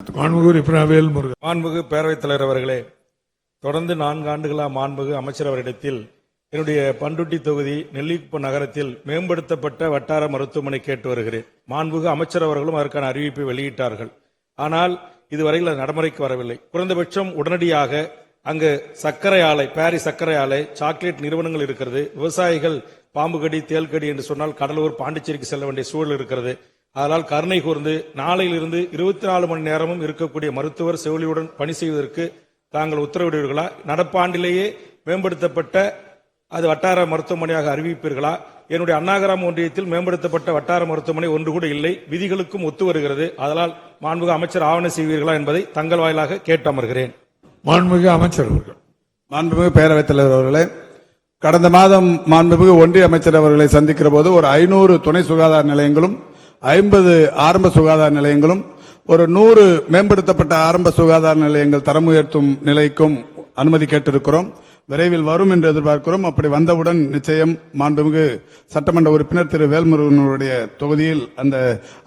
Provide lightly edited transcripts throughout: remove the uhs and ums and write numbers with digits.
மாண்புமிகு பேரவைத் தலைவர் அவர்களே, தொடர்ந்து 4 ஆண்டுகளாக மாண்புமிகு அமைச்சர் அவரிடத்தில் என்னுடைய பண்ருட்டி தொகுதி நெல்லிக்குப்பம் நகரத்தில் மேம்படுத்தப்பட்ட வட்டார மருத்துவமனை கேட்டு வருகிறேன். மாண்புமிகு அமைச்சர் அவர்களும் அதற்கான அறிவிப்பை வெளியிட்டார்கள். ஆனால் இதுவரையில் அது நடைமுறைக்கு வரவில்லை. குறைந்தபட்சம் உடனடியாக அங்கு சர்க்கரை ஆலை, பாரி சர்க்கரை ஆலை, சாக்லேட் நிறுவனங்கள் இருக்கிறது. விவசாயிகள் பாம்பு கடி, தேல் கடி என்று சொன்னால் கடலூர், பாண்டிச்சேரிக்கு செல்ல வேண்டிய சூழல் இருக்கிறது. அதனால் கருணை கூர்ந்து நாளையிலிருந்து 24 மணி நேரமும் இருக்கக்கூடிய மருத்துவர் செவிலியுடன் பணி செய்வதற்கு தாங்கள் உத்தரவிடுவீர்களா? நடப்பாண்டிலேயே மேம்படுத்தப்பட்ட அது வட்டார மருத்துவமனையாக அறிவிப்பீர்களா? என்னுடைய அண்ணாகிராம ஒன்றியத்தில் மேம்படுத்தப்பட்ட வட்டார மருத்துவமனை ஒன்று கூட இல்லை. விதிகளுக்கும் ஒத்து வருகிறது. அதனால் மாண்புமிகு அமைச்சர் ஆவண செய்வீர்களா என்பதை தங்கள் வாயிலாக கேட்டு அமர்கிறேன். மாண்புமிகு அமைச்சர் அவர்கள். மாண்புமிகு பேரவைத் தலைவர் அவர்களே, கடந்த மாதம் மாண்புமிகு ஒன்றிய அமைச்சர் அவர்களை சந்திக்கிற போது ஒரு 500 துணை சுகாதார நிலையங்களும் 50 ஆரம்ப சுகாதார நிலையங்களும் ஒரு 100 மேம்படுத்தப்பட்ட ஆரம்ப சுகாதார நிலையங்கள் தரம் உயர்த்தும் நிலைக்கும் அனுமதி கேட்டிருக்கிறோம். விரைவில் வரும் என்று எதிர்பார்க்கிறோம். அப்படி வந்தவுடன் நிச்சயம் மாண்புமிகு சட்டமன்ற உறுப்பினர் திரு வேல்முருகனுடைய தொகுதியில்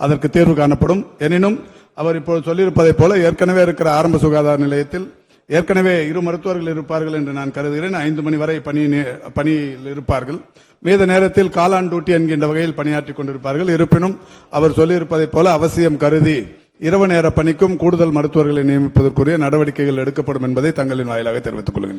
அதற்கு தீர்வு காணப்படும். எனினும் அவர் இப்போது சொல்லியிருப்பதை போல ஏற்கனவே இருக்கிற ஆரம்ப சுகாதார நிலையத்தில் ஏற்கனவே 2 மருத்துவர்கள் இருப்பார்கள் என்று நான் கருதுகிறேன். 5 மணி வரை பணியில் இருப்பார்கள். மீத நேரத்தில் காலான் டியூட்டி என்கின்ற வகையில் பணியாற்றிக் கொண்டிருப்பார்கள். இருப்பினும் அவர் சொல்லியிருப்பதை போல அவசியம் கருதி இரவு நேர பணிக்கும் கூடுதல் மருத்துவர்களை நியமிப்பதற்குரிய நடவடிக்கைகள் எடுக்கப்படும் என்பதை தங்களின் வாயிலாக தெரிவித்துக் கொள்கின்றனர்.